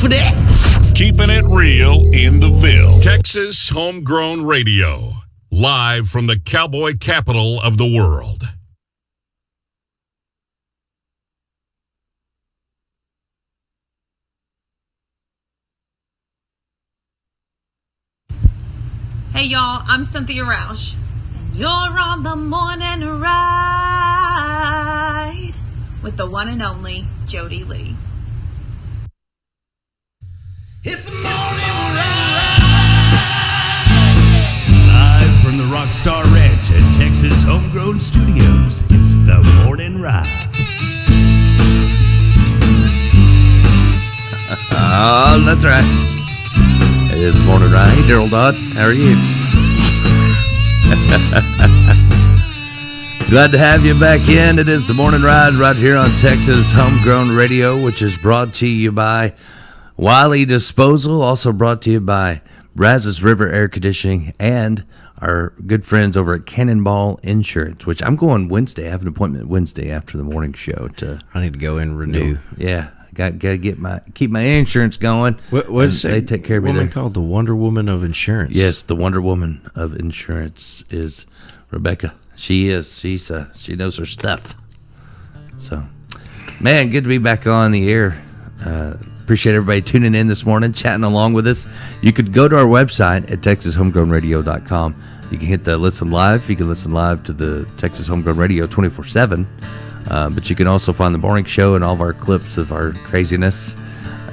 for that. Keeping it real in the Ville. Texas Homegrown Radio. Live from the cowboy capital of the world. Hey y'all, I'm Cynthia Roush, and you're on the morning ride with the one and only Jody Lee. It's the morning ride. Live from the Rockstar Ranch at Texas Homegrown Studios, it's the morning ride. Oh, that's right. It is the morning ride. Hey, Daryl Dodd, how are you? Glad to have you back in. It is the morning ride right here on Texas Homegrown Radio, which is brought to you by Wiley Disposal, also brought to you by Brazos River Air Conditioning and our good friends over at Cannonball Insurance, which I'm going Wednesday. I have an appointment Wednesday after the morning show. I need to go and renew. Yeah. Got to keep my insurance going. What's they take care of me woman there. called the Wonder Woman of Insurance? Yes, the Wonder Woman of Insurance is Rebecca. She is. She knows her stuff. So, man, good to be back on the air. Appreciate everybody tuning in this morning, chatting along with us. You could go to our website at TexasHomegrownRadio.com. You can hit the listen live. You can listen live to the Texas Homegrown Radio 24/7. But you can also find the morning show and all of our clips of our craziness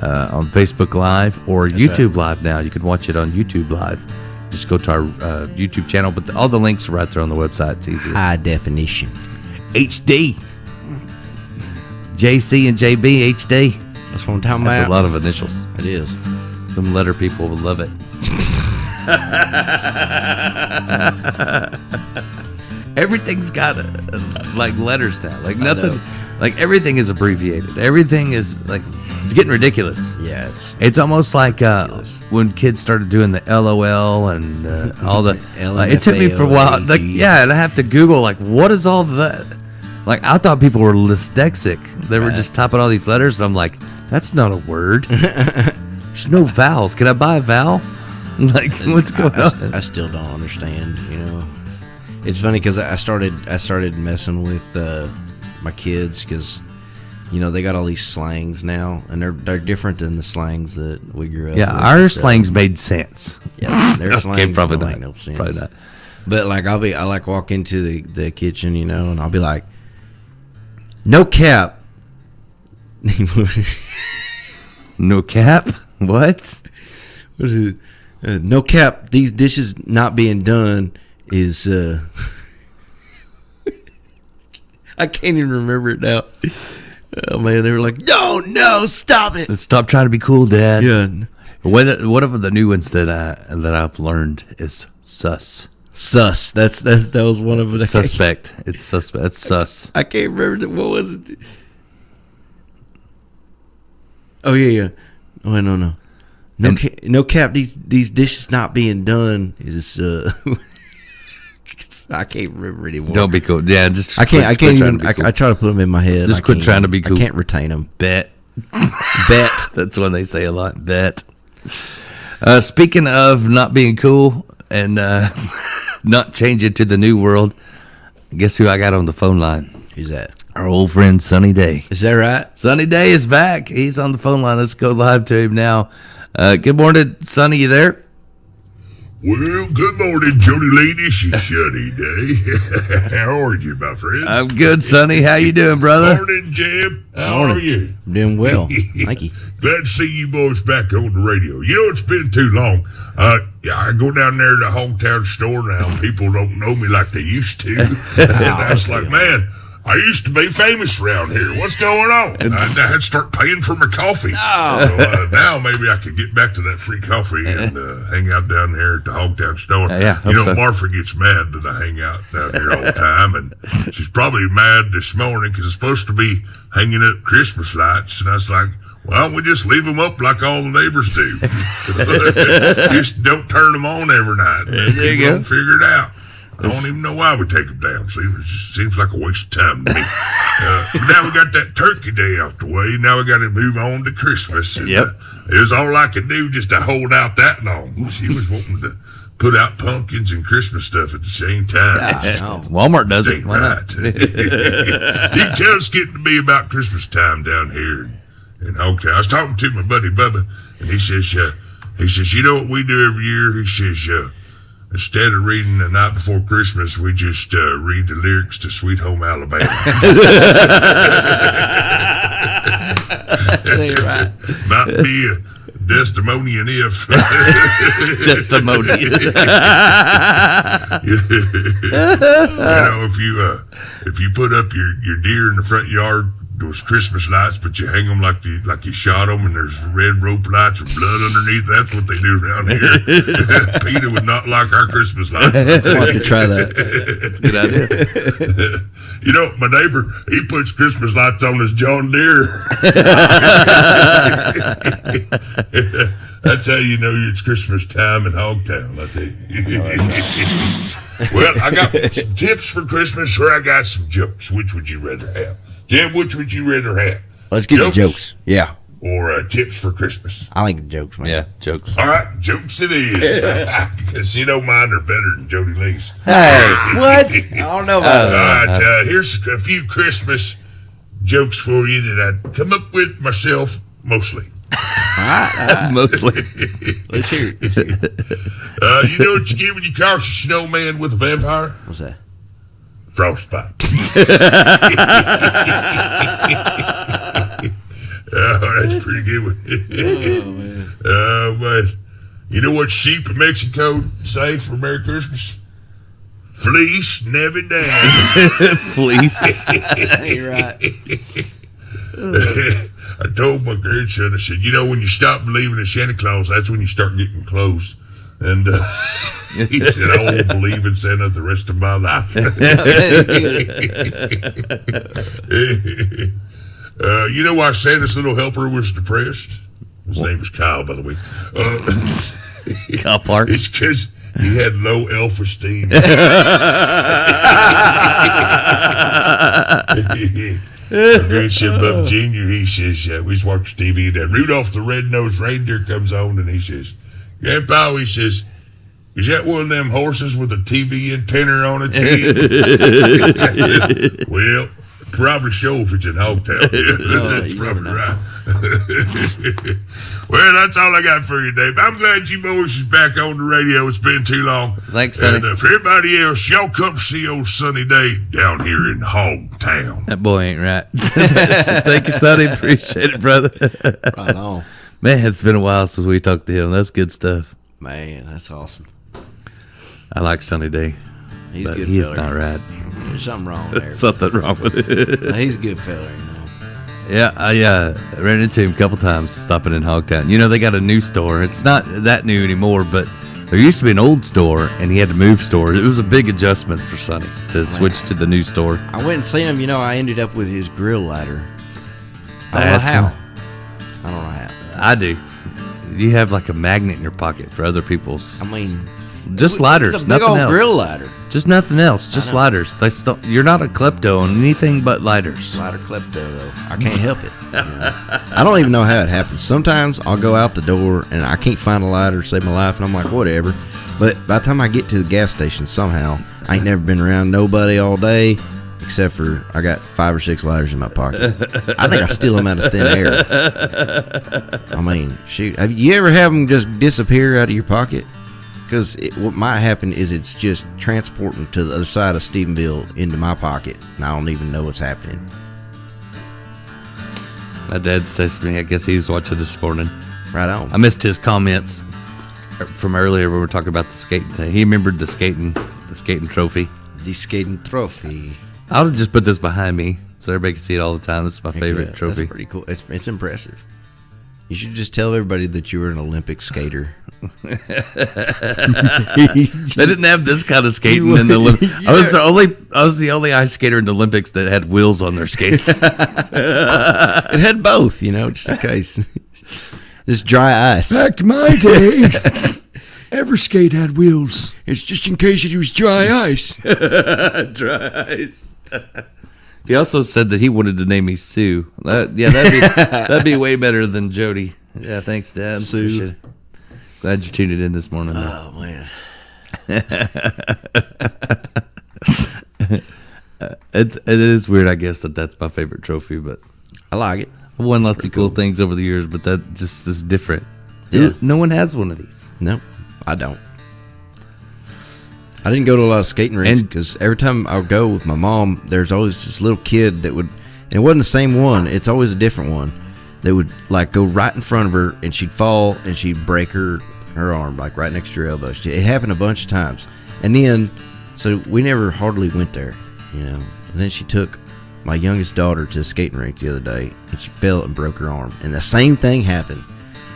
on Facebook Live or YouTube Live now. You can watch it on YouTube Live. Just go to our YouTube channel, but all the links are right there on the website. It's easier. High definition. HD. JC and JB HD. That's what I'm talking about. That's a lot of initials. It is. Some letter people will love it. Everything's got like letters now. Like nothing. Like everything is abbreviated. Everything is like it's getting ridiculous. Yeah, it's almost like when kids started doing the LOL and all the. It took me for a while. Like yeah, and I have to Google like what is all that. Like I thought people were dyslexic. They were just typing all these letters, and I'm like, that's not a word. There's no vowels. Can I buy a vowel? Like what's going on? I still don't understand. You know. It's funny because I started messing with my kids because, you know, they got all these slangs now, and they're different than the slangs that we grew up with. Yeah, our slangs made sense. Yeah, their slangs probably don't not. make no sense. Probably not. But like I like walk into the kitchen, you know, and I'll be like, no cap. No cap? What? No cap. These dishes not being done is I can't even remember it now. Oh man, they were like, no, stop it. Stop trying to be cool, Dad. Yeah. One of the new ones that I've learned is sus. Sus. That was one of the suspect. It's suspect. It's sus. I can't remember what was it. Oh yeah. Oh no. No cap. These dishes not being done is I can't remember anymore. Don't be cool. Yeah, just I can't even. Cool. I try to put them in my head. Just quit trying to be cool. I can't retain them. Bet. That's one they say a lot. Bet. Speaking of not being cool and not changing to the new world, guess who I got on the phone line? Who's that? Our old friend Sunny Day. Is that right? Sunny Day is back. He's on the phone line. Let's go live to him now. Good morning, Sunny. You there? Well, good morning, Jody Lee. This is Sunny Day. How are you, my friend? I'm good, Sonny. How you doing, brother? Morning, Jeb. How are you? I'm doing well. Thank you. Glad to see you boys back on the radio. You know, it's been too long. I go down there to the hometown store now. People don't know me like they used to. And that's like, man, I used to be famous around here. What's going on? I had to start paying for my coffee. So now maybe I could get back to that free coffee and hang out down here at the hometown store. You know, Martha gets mad that I hang out down here all the time, and she's probably mad this morning because it's supposed to be hanging up Christmas lights, and I was like, why don't we just leave them up like all the neighbors do? Just don't turn them on every night. And there you go. Figure it out. I don't even know why we take them down. Seems like a waste of time to me. But now we got that Turkey Day out the way. Now we got to move on to Christmas. And, Yep. It was all I could do just to hold out that long. She was wanting to put out pumpkins and Christmas stuff at the same time. Walmart does it. Ain't Why not? right. You can tell it's getting to be about Christmas time down here in Hogtown. I was talking to my buddy Bubba, and he says, you know what we do every year? He says, instead of reading The Night Before Christmas, we just read the lyrics to Sweet Home Alabama. You're right. Might be a Desdemonian if. Testimony. If you put up your deer in the front yard, those Christmas lights, but you hang them like you shot them, and there's red rope lights with blood underneath. That's what they do around here. Peter would not like our Christmas lights. I could try that. That's a good idea. You know, my neighbor, he puts Christmas lights on his John Deere. That's how you know it's Christmas time in Hogtown, I tell you. Well, I got some tips for Christmas, or I got some jokes. Which would you rather have? Jim, which would you rather have? Let's get the jokes. Yeah. Or tips for Christmas? I like the jokes, man. Yeah, jokes. All right, jokes it is. Because you know mine are better than Jody Lee's. Hey, what? I don't know about All that. right, here's a few Christmas jokes for you that I come up with myself mostly. Mostly. Let's hear it. You know what you get when you cross a snowman with a vampire? What's that? Frostbite. Oh, that's a pretty good one. But you know what sheep in Mexico say for Merry Christmas? Fleece never dies. Fleece. You're right. I told my grandson, I said, you know, when you stop believing in Santa Claus, that's when you start getting close. And he said, I won't believe in Santa the rest of my life. You know why Santa's little helper was depressed? His name is Kyle, by the way. Kyle Park. It's because he had low self-esteem. Grandson Bub Jr., he says, we was watching TV, and Rudolph the Red-Nosed Reindeer comes on, and he says, Grandpa, he says, is that one of them horses with a TV antenna on its head? Well, probably so if it's in Hogtown. That's probably right. Well, that's all I got for you, Dave. I'm glad you boys is back on the radio. It's been too long. Thanks, Sonny. And for everybody else, y'all come see old Sunny Day down here in Hogtown. That boy ain't right. Thank you, Sonny. Appreciate it, brother. Right on. Man, it's been a while since we talked to him. That's good stuff. Man, that's awesome. I like Sunny Day, He's but a good he's feller. not right. There's something wrong there. Something wrong with it. He's a good fella, you know. Yeah, I ran into him a couple times stopping in Hogtown. You know, they got a new store. It's not that new anymore, but there used to be an old store, and he had to move stores. It was a big adjustment for Sonny to switch to the new store. I went and seen him, you know, I ended up with his grill lighter. I don't know That's how. fun. I don't know how. I do. You have like a magnet in your pocket for other people's. I mean, Just lighters, it's a big nothing old else. grill lighter. Just nothing else. Just lighters. You're not a klepto on anything but lighters. Lighter klepto, though. I can't help it. You know? I don't even know how it happens. Sometimes I'll go out the door and I can't find a lighter to save my life, and I'm like, whatever. But by the time I get to the gas station, somehow, I ain't never been around nobody all day, except for I got 5 or 6 lighters in my pocket. I think I steal them out of thin air. I mean, shoot. Have you ever have them just disappear out of your pocket? Because what might happen is it's just transporting to the other side of Stephenville into my pocket, and I don't even know what's happening. My dad's texted me. I guess he was watching this morning. Right on. I missed his comments from earlier when we were talking about the skating thing. He remembered the skating trophy. The skating trophy. I'll just put this behind me so everybody can see it all the time. This is my favorite Yeah, trophy. That's pretty cool. It's impressive. You should just tell everybody that you were an Olympic skater. They didn't have this kind of skating in the Olympics. I was the only ice skater in the Olympics that had wheels on their skates. It had both, you know, just in case. Just dry ice. Back in my day. Everskate had wheels. It's just in case it was dry ice. Dry ice. He also said that he wanted to name me Sue. That'd be way better than Jody. Yeah, thanks, Dad. Sue. Appreciate it. Glad you tuned in this morning. Oh man. It is weird, I guess, that's my favorite trophy, but I like it. I've won lots of cool things over the years, but that just is different. Yeah. No one has one of these. No, I don't. I didn't go to a lot of skating rinks And- because every time I would go with my mom, there's always this little kid that would, and it wasn't the same one. It's always a different one that would like go right in front of her, and she'd fall and she'd break her arm like right next to her elbow. It happened a bunch of times, and then so we never hardly went there, you know. And then she took my youngest daughter to the skating rink the other day, and she fell and broke her arm, and the same thing happened.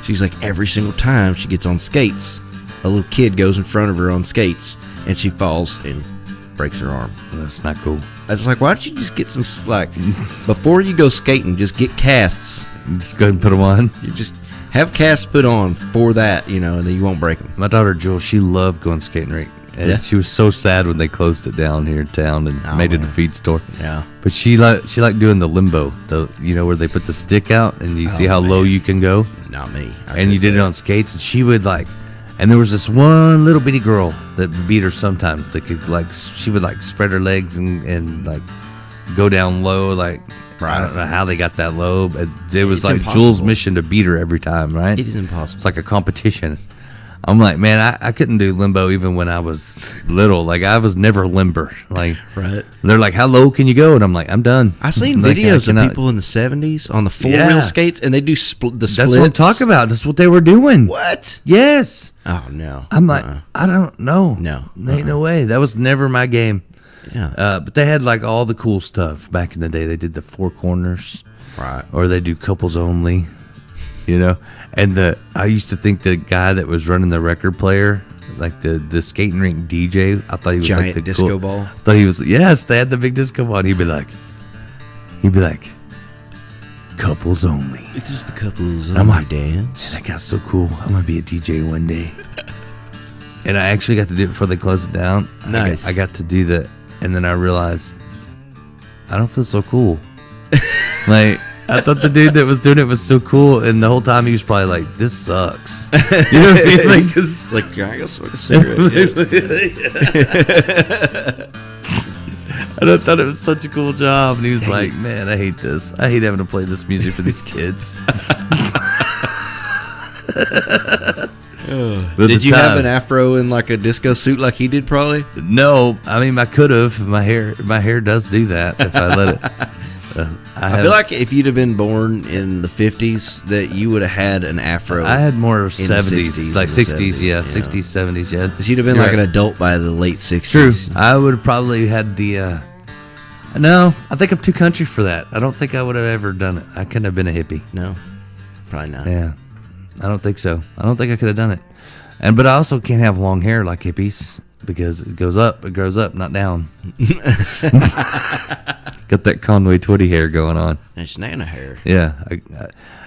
She's like, every single time she gets on skates, a little kid goes in front of her on skates, and she falls and breaks her arm. That's not cool. I was like, why don't you just get some, like, before you go skating, just get casts. Just go ahead and put them on. You just have casts put on for that, you know, and then you won't break them. My daughter Jewel, she loved going skating rink. And Yeah. she was so sad when they closed it down here in town and Oh, made it a man. feed store. Yeah. But she liked doing the limbo, where they put the stick out and you see how low you can go. Not me. And you did it on skates, and she would and there was this one little bitty girl that beat her sometimes. That could she would spread her legs and go down low. I don't know how they got that low, but it was It's like impossible. Jules' mission to beat her every time, right? It is impossible. It's like a competition. I'm like, man, I couldn't do limbo even when I was little. I was never limber. Right. And they're like, how low can you go? And I'm like, I'm done. I seen Like, I videos cannot- of people in the 70s on the four-wheel Yeah. skates, and they do the splits. That's what I'm talking about. That's what they were doing. What? Yes. Oh, no. I'm like, I don't know. No. Ain't no way. That was never my game. Yeah. But they had all the cool stuff back in the day. They did the four corners, Right. or they do couples only, And I used to think the guy that was running the record player, like the skating rink DJ, I thought he was Giant like the disco ball? I thought he was. Yes, they had the big disco ball. And he'd be like, couples only. It's just the couples I'm like, dance. That guy's so cool. I'm gonna be a DJ one day. And I actually got to do it before they closed it down. Nice. I got to do that, and then I realized I don't feel so cool. I thought the dude that was doing it was so cool, and the whole time he was probably like, "This sucks." You know what I mean? Like, I go smoke a cigarette. And I thought it was such a cool job, and he was like, "Man, I hate this. I hate having to play this music for these kids." But Did the you have time- an afro in like a disco suit like he did probably? No, I mean I could have. My hair does do that if I let it. I feel like if you'd have been born in the 50s, that you would have had an afro. I had more in the 70s, 60s, like in the 60s, yeah, 70s, 60s, 70s, yeah. Because you'd have been You're like right. an adult by the late 60s. True. I would have probably had the. No, I think I'm too country for that. I don't think I would have ever done it. I couldn't have been a hippie. No, probably not. Yeah, I don't think so. I don't think I could have done it. But I also can't have long hair like hippies because it grows up, not down. Got that Conway Twitty hair going on. It's nana hair. Yeah,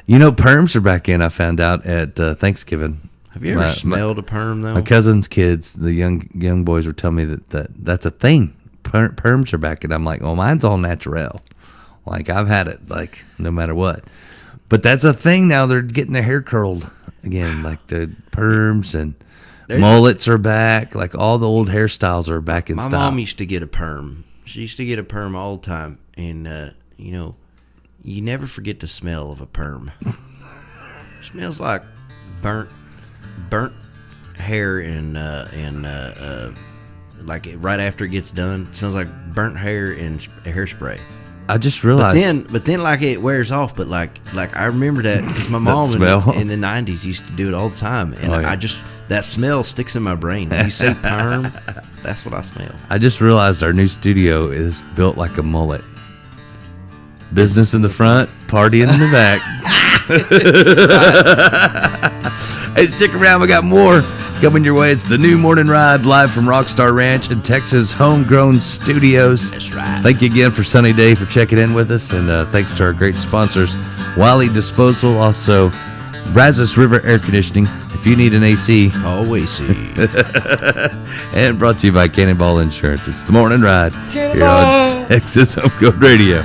perms are back in. I found out at Thanksgiving. Have you ever smelled a perm though? My cousin's kids, the young boys, were telling me that's a thing. Perms are back, and I'm like, well, mine's all natural. Like I've had it, like no matter what. But that's a thing now. They're getting their hair curled again, like the perms and mullets are back. Like all the old hairstyles are back in My style. mom used to get a perm. She used to get a perm all the time, and you never forget the smell of a perm. Smells like burnt hair and like right after it gets done, it smells like burnt hair and hairspray. I just realized. But then like it wears off. But like I remember that because my mom smell. in the 90s used to do it all the time, and Oh, yeah. I just that smell sticks in my brain. When you say perm, that's what I smell. I just realized our new studio is built like a mullet. Business in the front, party in the back. Hey, stick around. We got more coming your way. It's the new Morning Ride live from Rockstar Ranch in Texas Homegrown Studios. That's right. Thank you again for Sunny Day for checking in with us. And thanks to our great sponsors, Wiley Disposal, also Brazos River Air Conditioning. If you need an AC. Always see. And brought to you by Cannonball Insurance. It's the Morning Ride here on Texas Homegrown Radio.